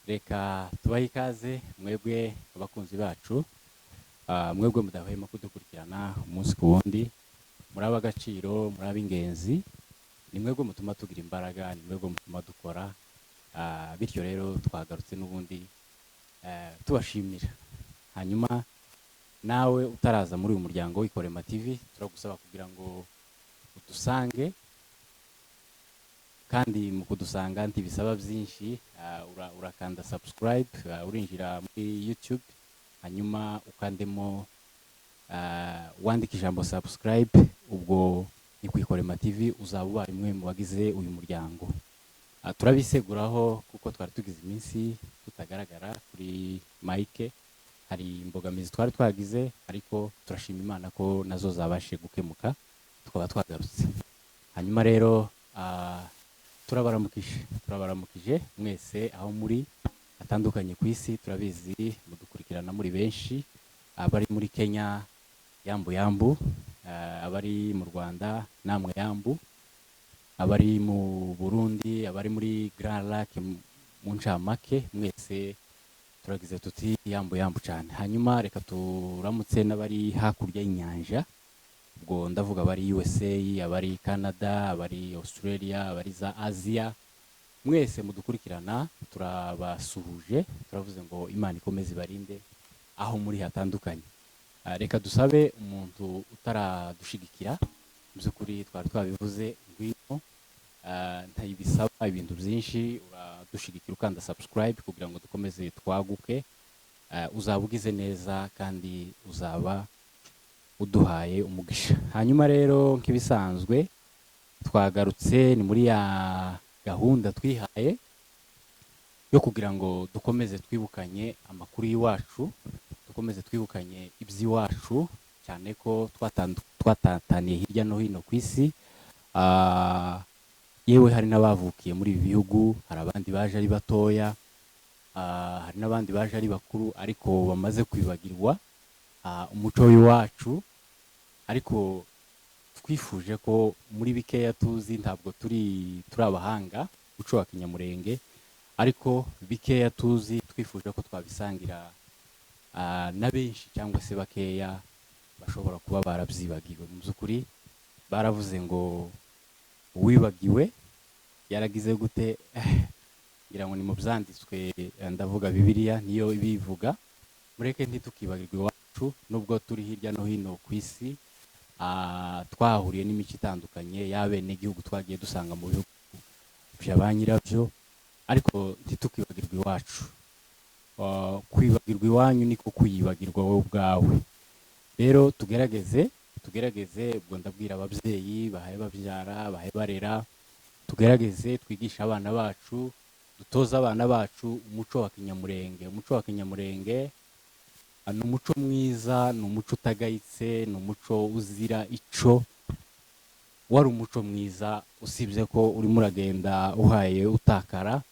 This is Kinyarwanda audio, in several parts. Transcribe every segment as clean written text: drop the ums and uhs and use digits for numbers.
reka tubahe ikaze mwebwe abakunzi bacu, mwebwe mudahwema kudukurikirana umunsi ku wundi, muri ab'agaciro, muri ab'ingenzi, ni mwebwe mutuma tugira imbaraga, ni mwebwe mutuma dukora, bityo rero twagarutse n'ubundi tubashimira. Hanyuma nawe utaraza muri uyu muryango w'Ikorema TV, turagusaba kugira ngo udusange, kandi mu kudusanga ntibisaba byinshi, urakanda subscribe, urinjira muri YouTube, hanyuma ukandemo wandika ijambo subscribe, ubwo ni ku Ikorema TV uzaba ubaye umwe mu bagize uyu muryango. Turabiseguraho kuko twari tugize iminsi tutagaragara kuri Mike, hari imbogamizi twari twagize, ariko turashima Imana ko nazo zabashe gukemuka tukaba twagarutse. Hanyuma rero turabaramukije mwese aho muri atandukanye ku isi, turabizi mudukurikirana muri benshi, abari muri Kenya yambu, abari mu Rwanda namwe yambu, abari mu Burundi, abari muri Grand Lac mu ncamake, mwese turagize tuti yambu cyane. Hanyuma reka turamutse n'abari hakurya y'inyanja, ubwo ndavuga abari USA, abari Canada, abari Australia, abari za Asia, mwese mudukurikirana turabasuhuje, turavuze ngo Imana ikomeze ibarinde aho muri hatandukanye. Reka dusabe umuntu utaradushigikira, by'ukuri twari twabivuze ngwino, ntayibisaba ibintu byinshi, uradushigikira ukanda subscribe kugira ngo dukomeze twaguke, uzaba ugize neza kandi uzaba uduhaye umugisha. Hanyuma rero nk'ibisanzwe twagarutse, ni muri ya gahunda twihaye yo kugira ngo dukomeze twibukanye amakuru y'iwacu, dukomeze twibukanye iby'iwacu, cyane ko twatataniye hirya no hino ku isi, yewe hari n'abavukiye muri ibi bihugu, hari abandi baje ari batoya, hari n'abandi baje ari bakuru ariko bamaze kwibagirwa umuco w'iwacu, ariko twifuje ko muri bikeya tuzi, ntabwo turi abahanga umuco wa kinyamurenge, ariko bikeya tuzi twifuje ko twabisangira na benshi cyangwa se bakeya bashobora kuba barabyibagiwe. Mu by'ukuri baravuze ngo uwibagiwe yaragize gute, ngira ngo ni mu byanditswe, ndavuga Bibiliya niyo ibivuga, mureke ntitukibagirwe iwacu nubwo turi hirya no hino ku isi, twahuriye n'imico itandukanye y'abene igihugu twagiye dusanga mu bihugu bya ba nyirabyo, ariko ntitukibagirwe iwacu. Kwibagirwa iwanyu niko kwiyibagirwa wowe ubwawe. Rero tugerageze, ubwo ndabwira ababyeyi bahaye babyara, bahaye barera, tugerageze twigisha abana bacu, dutoza abana bacu umuco wa kinyamurenge. Umuco wa kinyamurenge ni umuco mwiza, ni umuco utagayitse, ni umuco uzira ico, wari umuco mwiza, usibye ko urimo uragenda uhaye utakara,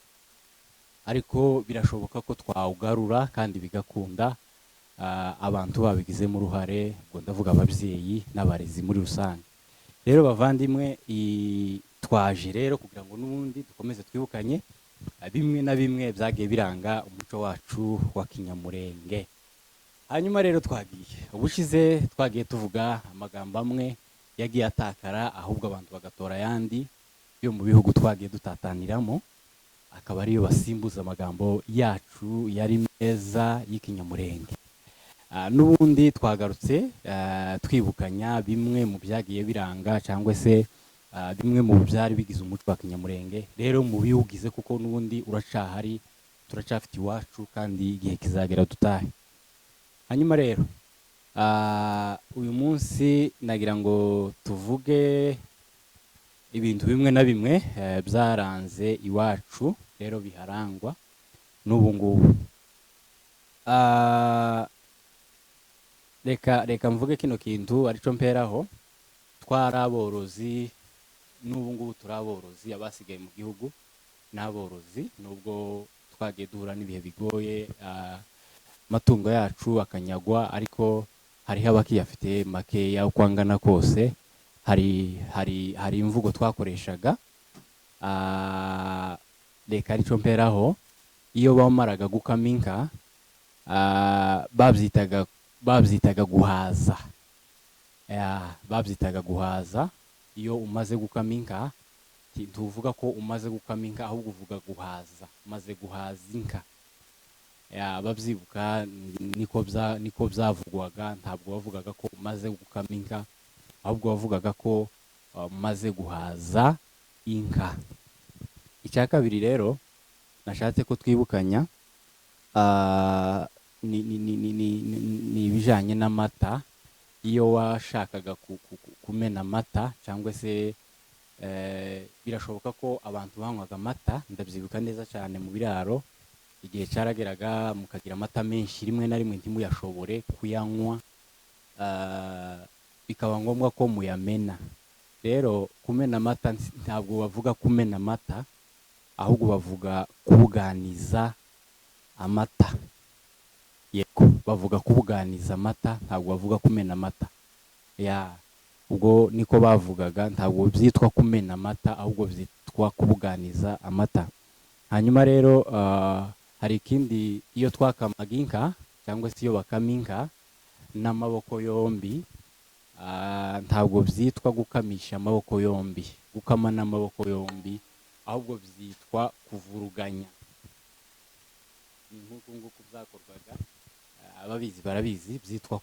ariko birashoboka ko twawugarura kandi bigakunda, abantu babigizemo uruhare, ubwo ndavuga ababyeyi n'abarezi muri rusange. Rero bavandimwe, twaje rero kugira ngo n'ubundi dukomeze twibukanye bimwe na bimwe byagiye biranga umuco wacu wa kinyamurenge. Hanyuma rero ubushize twagiye tuvuga amagambo amwe yagiye atakara, ahubwo abantu bagatora ayandi yo mu bihugu twagiye dutataniramo, akaba ariyo basimbuza amagambo yacu yari meza y'ikinyamurenge. N'ubundi twagarutse twibukanya bimwe mu byagiye biranga cyangwa se bimwe mu byari bigize umuco wa kinyamurenge. Rero mu biwugize, kuko n'ubundi uracahari, turacafite iwacu kandi igihe kizagera dutahe. Hanyuma rero uyu munsi nagira ngo tuvuge ibintu bimwe na bimwe byaranze iwacu, rero biharangwa n'ubu ngubu. Reka mvuge kino kintu arico mperaho. Twari aborozi, n'ubu ngubu turi aborozi, abasigaye mu gihugu n'aborozi, nubwo twagiye duhura n'ibihe bigoye, amatungo yacu akanyagwa, ariko hariho abakiyafite makeya uko angana kose. Hari imvugo twakoreshaga, reka arico mperaho, iyo bamaraga gukama inka babyitaga guhaza. Babyitaga guhaza. Iyo umaze gukama inka ntuvuga ko umaze gukama inka, ahubwo uvuga guhaza, umaze guhaza inka. Ababyibuka niko byavugwaga, ntabwo bavugaga ko umaze gukama inka, ahubwo bavugaga ko umaze guhaza inka. Icya kabiri rero nashatse ko twibukanya ni ibijyanye n'amata. Iyo washakaga kumena amata cyangwa se birashoboka ko abantu banywaga amata, ndabyibuka neza cyane mu biraro, igihe cyarageraga mukagira amata menshi, rimwe na rimwe ntimuyashobore kuyanywa, bikaba ngombwa ko muyamena. Rero kumena amata ntabwo bavuga kumena amata, ahubwo bavuga kubuganiza amata. Yego, bavuga kubuganiza amata, ntabwo bavuga kumena amata. Ubwo niko bavugaga, ntabwo byitwa kumena amata, ahubwo byitwa kubuganiza amata. Hanyuma rero hari ikindi, iyo twakamaga inka cyangwa se iyo bakama inka n'amaboko yombi, ntabwo byitwa gukamisha amaboko yombi, gukama n'amaboko yombi, ahubwo byitwa kuvuruganya. Ni nk'uku nguku byakorwaga, ababizi barabizi, byitwa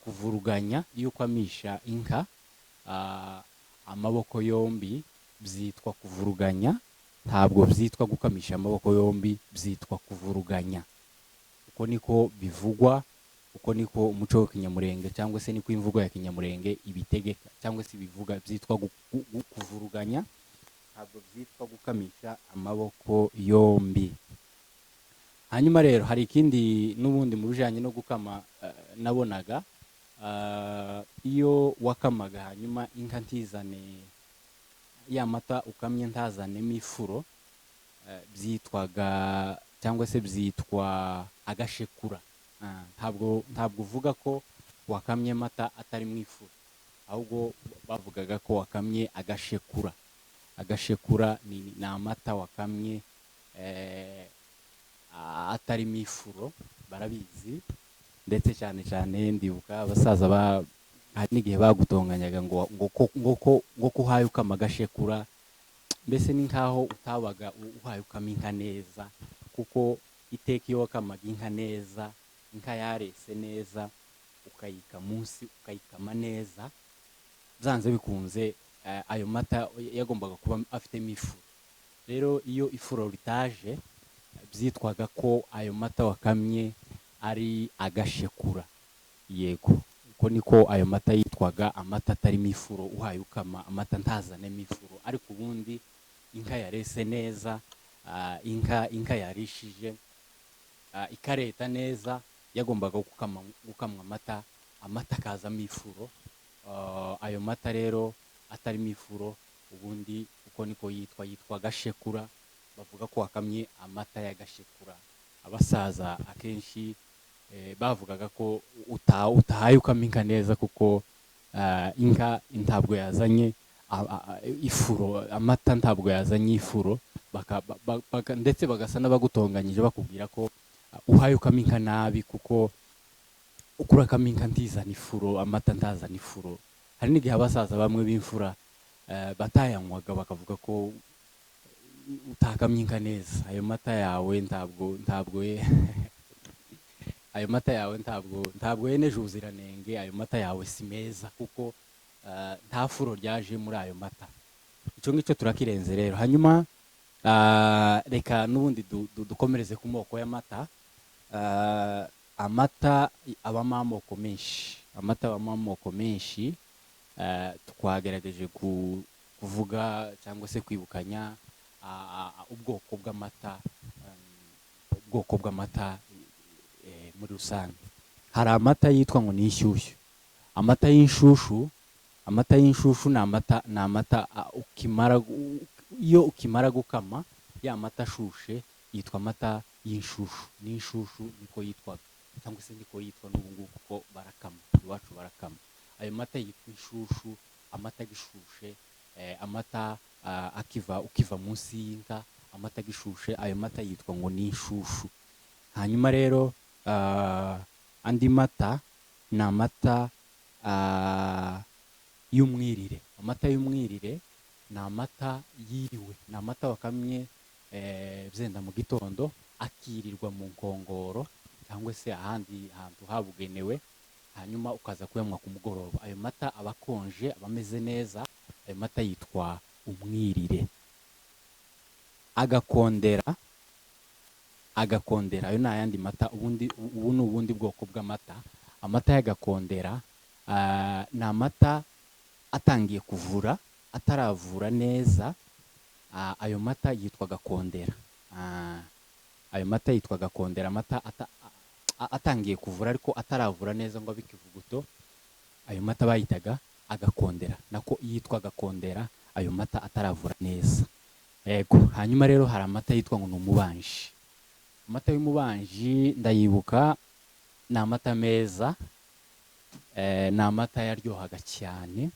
kuvuruganya. Iyo ukamisha inka amaboko yombi byitwa kuvuruganya, ntabwo byitwa gukamisha amaboko yombi, byitwa kuvuruganya. Uko niko bivugwa, uko niko umuco wa Kinyamurenge cyangwa se niko imvugo ya Kinyamurenge ibitegeka cyangwa se bivuga, byitwa kuvuruganya, ntabwo byitwa gukamisha amaboko yombi. Hanyuma rero hari ikindi n'ubundi mu bijyanye no gukama nabonaga, iyo wakamaga hanyuma inka ntizane ya mata ukamye ntazanemo ifuro, byitwaga cyangwa se byitwa agashekura. Ntabwo uvuga ko wakamye amata atari mu ifuro, ahubwo bavugaga ko wakamye agashekura. Agashekura ni amata wakamye atarimo ifuro, barabizi. Ndetse cyane cyane ndibuka abasaza hari n'igihe bagutonganyaga ngo kuhaye ukama agashekura, mbese ni nkaho utabaga uhaye ukama inka neza, kuko iteka iyo wakamaga inka neza, inka yarese neza, ukayika munsi ukayikama neza, byanze bikunze ayo mata yagombaga kuba afitemo ifuro. Rero iyo ifuro ritaje, byitwaga ko ayo mata wakamye ari agashekura. Yego, uko niko ayo mata yitwaga, amata atarimo ifuro, uhaye ukama amata ntazanemo ifuro. Ariko ubundi inka yarese neza, inka yarishije ikareta neza, yagombaga gukamwa amata akazamo ifuro. Ayo mata rero atarimo ifuro, ubundi uko niko yitwa agashekura. Bavuga ko wakamye amata y'agashekura. Abasaza akenshi bavugaga ko utahaye ukama inka neza, kuko inka ntabwo yazanye ifuro, amata ntabwo yazanye ifuro, ndetse bagasa n'abagutonganyije bakubwira ko uhaye ukama inka nabi, kuko ukura akama inka ntizana ifuro, amata ntazana ifuro. Hari n'igihe abasaza bamwe b'imfura batayanywaga, bakavuga ko utakamye inka neza. Ayo mata yawe ayo mata yawe ntabwo yeneje ubuziranenge, ayo mata yawe si meza, kuko nta furo ryaje muri ayo mata. Icyo ngicyo turakirenze rero. Hanyuma reka n'ubundi dukomereze ku moko y'amata. Amata abamo amoko menshi, twagerageje kuvuga cyangwa se kwibukanya ubwoko bw'amata muri rusange. Hari amata yitwa ngo ni inshyushyu. Amata y'inshushu ni amata iyo ukimara gukama ya mata ashushe, yitwa amata y'inshushu. N'inshushu niko yitwaga, cyangwa se niko yitwa n'ubu ngubu, kuko barakama, iwacu barakama. Ayo mata yitwa inshushu, amata agishushe, amata ukiva munsi y'inka, amata gishushe, ayo mata yitwa ngo ni inshushu. Hanyuma rero andi mata ni amata y'umwirire. Amata y'umwirire ni amata yiriwe, ni amata wakamye byenda mu gitondo akirirwa mu nkongoro cyangwa se ahandi hantu habugenewe, hanyuma ukaza kuyanywa ku mugoroba. Ayo mata aba akonje, aba ameze neza. Ayo mata yitwa umwirire. Agakondera ayo ni ayandi mata. Ubu ni ubundi bwoko bw'amata. Amata y'agakondera ni amata atangiye kuvura, ataravura neza. Ayo mata yitwa gakondera. Ayo mata yitwa gakondera, amata atangiye kuvura ariko ataravura neza ngo abikivuguto. Ayo mata bayitaga agakondera, nako yitwa gakondera, ayo mata ataravura neza. Yego. Hanyuma rero hari amata yitwa ngo ni umubanji. Amata y'umubanji ndayibuka, ni amata meza, ni amata yaryohaga cyane,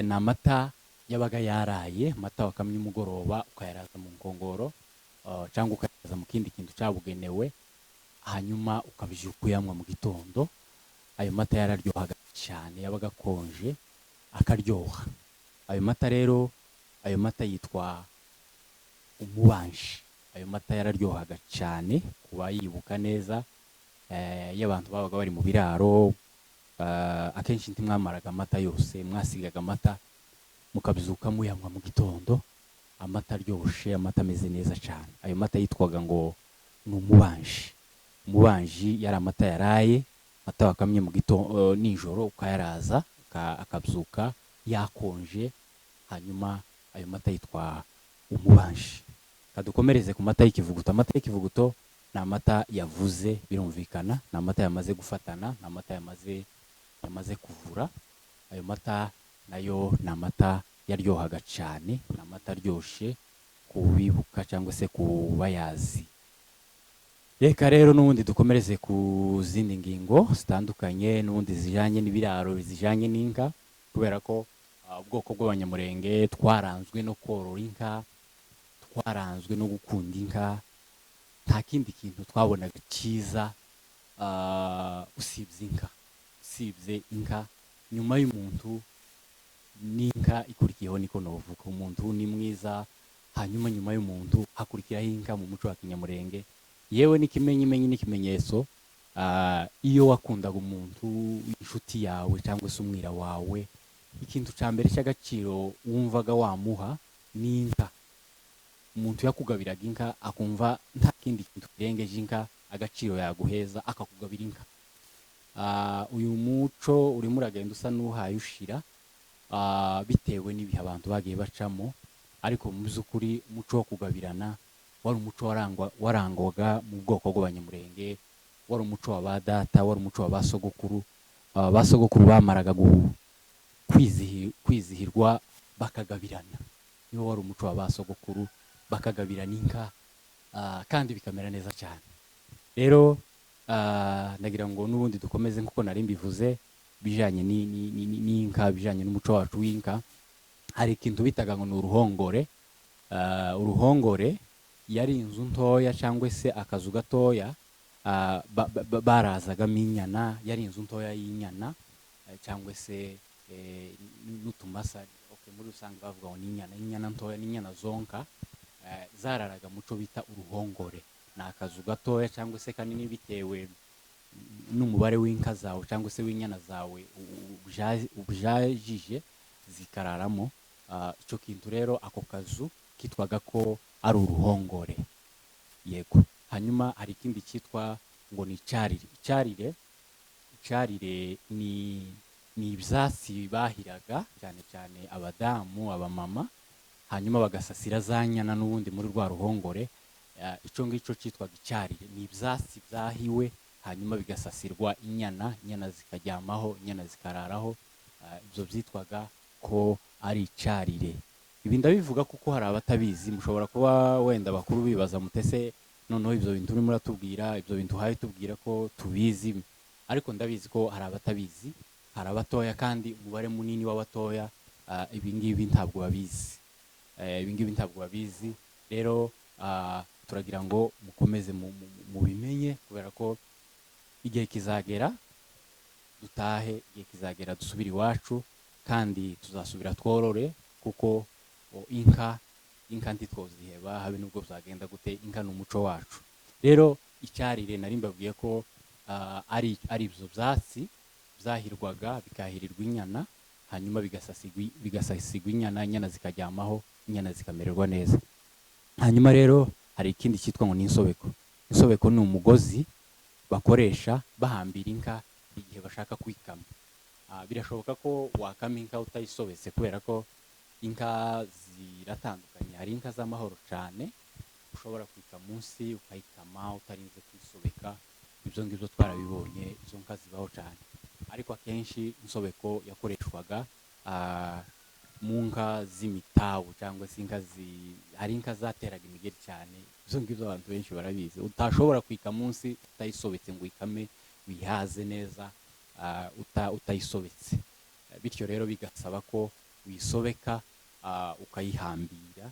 ni amata yabaga yaraye, amata wakamye umugoroba ukayaraza mu nkongoro cyangwa ukayaraza mu kindi kintu cyabugenewe, hanyuma ukabyuka uyanywa mu gitondo. Ayo mata yararyohaga cyane, yabaga akonje akaryoha. Ayo mata rero, ayo mata yitwa umubanji. Ayo mata yararyohaga cyane, kuba yibuka neza. Iyo abantu babaga bari mu biraro, akenshi ntimwamaraga amata yose, mwasigaga amata mukabyuka muyanywa mu gitondo. Amata aryoshye, amata ameze neza cyane. Ayo mata yitwaga ngo ni umubanji. Umubanji yari amata yaraye, amata wakamye mu gitondo nijoro ukayaraza akabyuka yakonje, hanyuma ayo mata yitwa umubanji. Kadukomereze ku mata y'ikivuguto. Amata y'ikivuguto ni amata yavuze, birumvikana, ni amata yamaze gufatana, ni amata yamaze kuvura. Ayo mata nayo ni amata yaryohaga cyane, ni amata aryoshye kubibuka cyangwa se kubayazi. Reka rero n'ubundi dukomereze ku zindi ngingo zitandukanye, n'ubundi zijanye n'ibiraro, zijanye n'inka, kubera ko ubwoko bw'abanyamurenge twaranzwe no korora inka, twaranzwe no gukunda inka. Nta kindi kintu twabonaga cyiza usibye inka. Nyuma y'umuntu n'inka ikurikiyeho, niko novuga. Umuntu ni mwiza, hanyuma nyuma y'umuntu hakurikiraho inka mu muco wa kinyamurenge. Yewe n'ikimenyimenyi n'ikimenyetso, iyo wakundaga umuntu, inshuti yawe cyangwa se umwira wawe, ikintu cya mbere cy'agaciro wumvaga wamuha ni inka. Umuntu yakugabiraga inka akumva nta kindi kintu kirengeje inka, agaciro yaguheza akakugabira inka. Uyu muco urimo uragenda usa n'uhaye ushira, bitewe n'ibihe abantu bagiye bacamo, ariko mu by'ukuri umuco wo kugabirana wari umuco warangwaga mu bwoko bw'abanyamurenge. Wari umuco wa ba data, wari umuco wa ba sogokuru. Ba sogokuru bamaraga kwizihirwa bakagabirana. Niwo wari umuco wa ba sogokuru, bakagabirana inka, kandi bikamera neza cyane. Rero ndagira ngo n'ubundi dukomeze nk'uko nari mbivuze, bijanye n'inka, bijanye n'umuco wacu w'inka. Hari ikintu bitaga ngo ni uruhongore. Uruhongore yari inzu ntoya cyangwa se akazu gatoya barazagamo inyana. Yari inzu ntoya y'inyana cyangwa se n'utumasa. Muri rusange bavuga ngo ni inyana ntoya, n'inyana zonka zararaga muco bita uruhongore. Ni akazu gatoya cyangwa se kanini bitewe n'umubare w'inka zawe cyangwa se w'inyana zawe ubujajije zikararamo. Icyo kintu rero, ako kazu kitwaga ko ari uruhongore. Yego. Hanyuma hari ikindi cyitwa ngo ni icyarire. Icyarire ni ibyatsi bahiraga cyane cyane abadamu, abamama, hanyuma bagasasira za nyana n'ubundi muri rwa ruhongore. Icyo ngicyo cyitwaga icyarire. Ni ibyatsi byahiwe, hanyuma bigasasirwa inyana, inyana zikajyamaho, inyana zikararaho. Ibyo byitwaga ko ari icyarire. Ibi ndabivuga kuko hari abatabizi. Mushobora kuba wenda bakuru bibaza mutese, noneho ibyo bintu urimo uratubwira, ibyo bintu uhaye tubwira ko tubizi, ariko ndabizi ko hari abatabizi, hari abatoya, kandi umubare munini w'abatoya ibi ngibi ntabwo babizi. Ibi ngibi ntabwo babizi. rero turagira ngo mukomeze mubimenye, kubera ko igihe kizagera dutahe, igihe kizagera dusubire iwacu, kandi tuzasubira tworore, kuko inka ntitwoziheba habe nubwo byagenda gute. Inka ni umuco wacu. Rero icyarire nari mbabwiye ko ari ibyo byatsi byahirwaga, bikahirirwa inyana, hanyuma bigasasigwa inyana zikaryamaho, inyana zikamererwa neza. Hanyuma rero hari ikindi cyitwa ngo ni insobeko. Insobeko ni umugozi bakoresha bahambira inka igihe bashaka kwikama. Birashoboka ko wakama inka utayisobetse, kubera ko inka ziratandukanye. Hari inka z'amahoro cyane ushobora kwika munsi ukayikama utarinze kwisobeka. Ibyo ngibyo twarabibonye, izo nka zibaho cyane, ariko akenshi insobeko yakoreshwaga mu nka z'imitabu, cyangwa se hari inka zateraga imigeri cyane. Ibyo ngibyo abantu benshi barabizi, utashobora kwika munsi utayisobetse ngo uyikame wihaze neza utayisobetse. Bityo rero bigasaba ko wisobeka ukayihambira.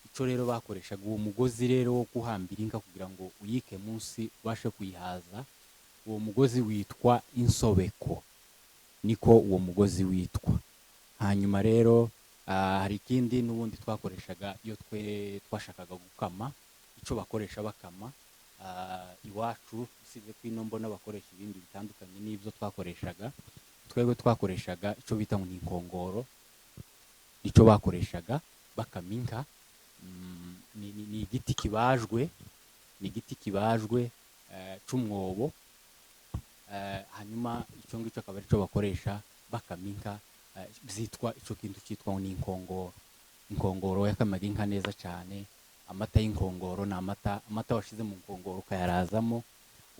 Icyo rero bakoreshaga uwo mugozi rero wo guhambira inka kugira ngo uyike munsi ubashe kuyihaza, uwo mugozi witwa insobeko, niko uwo mugozi witwa. Hanyuma rero hari ikindi n'ubundi twakoreshaga iyo twashakaga gukama. Icyo bakoresha bakama iwacu, usibye ko ino mbona bakoresha ibindi bitandukanye n'ibyo twakoreshaga, twebwe twakoreshaga icyo bita ngo ni inkongoro. Icyo bakoreshaga bakama inka ni igiti kibajwe cy'umwobo. Hanyuma icyo ngicyo akaba ari cyo bakoresha bakama inka, byitwa icyo kintu cyitwa ngo ni inkongoro. Inkongoro yakamaga inka neza cyane. Amata y'inkongoro ni amata washize mu nkongoro ukayarazamo,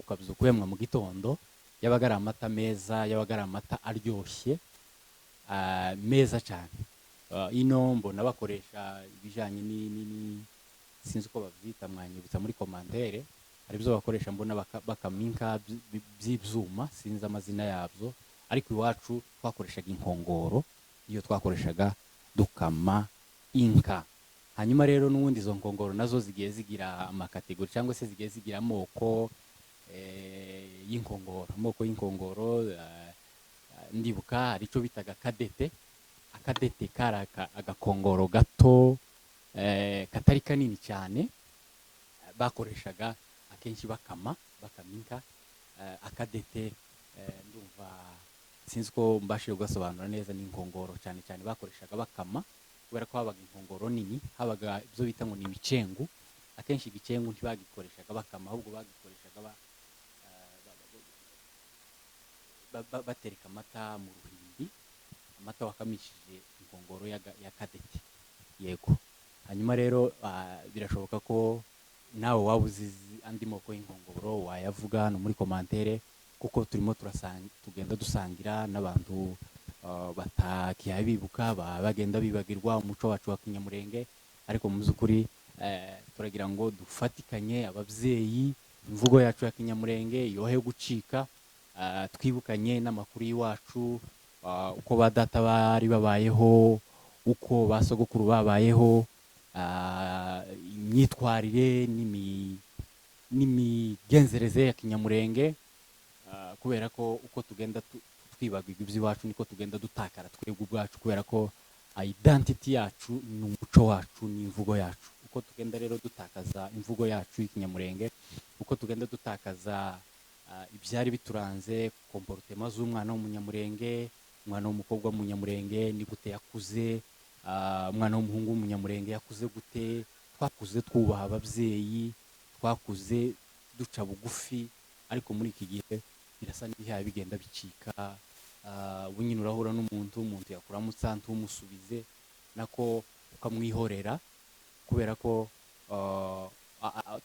ukabyuka ukuyemwa mu gitondo. Yabaga ari amata meza, yabaga ari amata aryoshye meza cyane. Ino mbona bakoresha ibijyanye sinzi uko babyita, mwanyibutsa muri komantere. Hari ibyo bakoresha mbona bakama inka by'ibyuma, sinzi amazina yabyo, ariko iwacu twakoreshaga inkongoro, iyo twakoreshaga dukama inka. Hanyuma rero n'ubundi izo nkongoro nazo zigiye zigira amakategori, cyangwa se zigiye zigira amoko y'inkongoro. Amoko y'inkongoro ndibuka hari icyo bitaga kadete. Akadete kari agakongoro gato katari kanini cyane, bakoreshaga akenshi bakama inka. Akadete ndumva sinzi ko mbashije kugasobanura neza. Ni inkongoro cyane cyane bakoreshaga bakama, kubera ko habaga inkongoro nini, habaga ibyo bita ngo ni imicengu. Akenshi igicengu ntibagikoreshaga bakama, ahubwo bagikoreshaga batereka amata mu ruhimbi, amata wakamishije inkongoro ya kadete. Yego. Hanyuma rero birashoboka ko nawe waba uzi andi moko y'inkongoro wayavuga hano muri komantere, kuko turimo tugenda dusangira n'abantu batakiyabibuka, bagenda bibagirwa umuco wacu wa Kinyamurenge. Ariko mu by'ukuri turagira ngo dufatikanye ababyeyi, imvugo yacu ya Kinyamurenge yohe gucika, twibukanye n'amakuru y'iwacu, uko ba data bari babayeho, uko ba sogokuru babayeho, imyitwarire n'imigenzereze ya Kinyamurenge, kubera ko uko tugenda twibagirwa iby'iwacu niko tugenda dutakara twebwe ubwacu, kubera ko identity yacu ni umuco wacu n'imvugo yacu. Uko tugenda rero dutakaza imvugo yacu y'Ikinyamurenge, uko tugenda dutakaza ibyari bituranze, komporutema z'umwana w'umunyamurenge, umwana w'umukobwa w'umunyamurenge ni gute yakuze, umwana w'umuhungu w'umunyamurenge yakuze gute. Twakuze twubaha ababyeyi, twakuze duca bugufi, ariko muri iki gihe birasa n'ibihaye bigenda bicika. Ubu nyine urahura n'umuntu yakuramutsa ntumusubize, nako ukamwihorera, kubera ko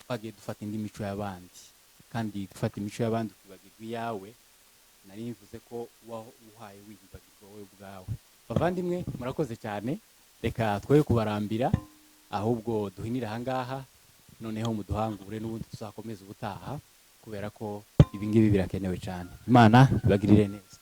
twagiye dufata indi mico y'abandi, kandi gufata imico y'abandi ukibagirwa iyawe, nari nivuze ko uhaye wibagirwa wowe ubwawe. Bavandimwe, murakoze cyane, reka twoye kubarambira, ahubwo duhinire ahangaha, noneho muduhangure n'ubundi tuzakomeza ubutaha, kubera ko ibi ngibi birakenewe cyane. Imana ibagirire neza.